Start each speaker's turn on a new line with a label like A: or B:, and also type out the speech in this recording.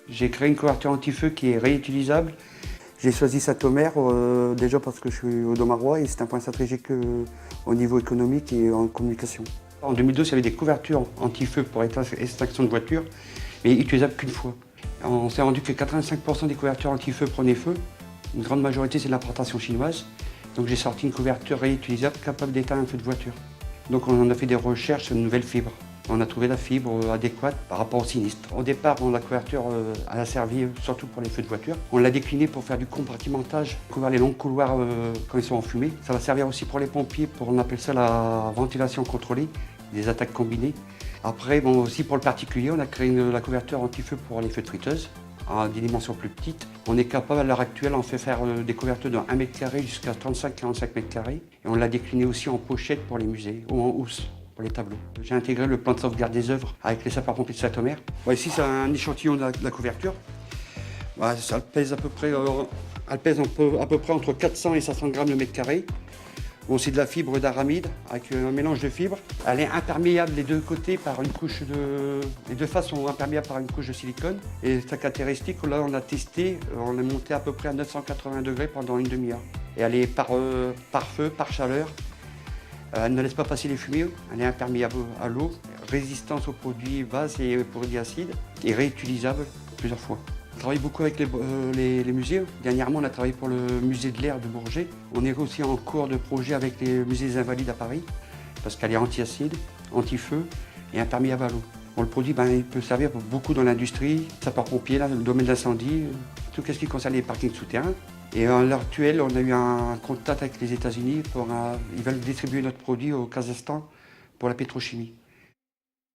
A: J'ai créé une couverture anti-feu qui est réutilisable. J'ai choisi Saint-Omer déjà parce que je suis au Domarois et c'est un point stratégique au niveau économique et en communication. En 2012, il y avait des couvertures anti-feu pour extinction de voitures, mais utilisables qu'une fois. On s'est rendu que 85% des couvertures anti-feu prenaient feu. Une grande majorité, c'est de l'importation chinoise. Donc j'ai sorti une couverture réutilisable capable d'éteindre un feu de voiture. Donc on a fait des recherches sur une nouvelle fibre. On a trouvé la fibre adéquate par rapport au sinistre. Au départ, la couverture elle a servi surtout pour les feux de voiture. On l'a déclinée pour faire du compartimentage, couvrir les longs couloirs quand ils sont enfumés. Ça va servir aussi pour les pompiers, on appelle ça la ventilation contrôlée, des attaques combinées. Après, aussi pour le particulier, on a créé la couverture anti-feu pour les feux de friteuse, à des dimensions plus petites. On est capable, à l'heure actuelle, on fait faire des couvertures de 1 m² jusqu'à 35-45 m². Et on l'a décliné aussi en pochette pour les musées ou en housse pour les tableaux. J'ai intégré le plan de sauvegarde des œuvres avec les sapeurs-pompiers de Saint-Omer. Ici, c'est un échantillon de la couverture. Ça pèse à peu près, à peu près entre 400 et 500 grammes de mètre carré. C'est de la fibre d'aramide avec un mélange de fibres. Elle est imperméable les deux côtés par une couche les deux faces sont imperméables par une couche de silicone. Et sa caractéristique, là on a testé, on est monté à peu près à 980 degrés pendant une demi-heure. Et elle est par feu, par chaleur. Elle ne laisse pas passer les fumées, elle est imperméable à l'eau, résistance aux produits bases et aux produits acides et réutilisable plusieurs fois. On travaille beaucoup avec les musées. Dernièrement, on a travaillé pour le musée de l'air de Bourget. On est aussi en cours de projet avec les musées des Invalides à Paris, parce qu'elle est anti-acide, anti-feu et imperméable à l'eau. Le produit, il peut servir pour beaucoup dans l'industrie, sapeurs-pompiers, le domaine d'incendie, tout ce qui concerne les parkings souterrains. Et à l'heure actuelle, on a eu un contact avec les États-Unis. Ils veulent distribuer notre produit au Kazakhstan pour la pétrochimie.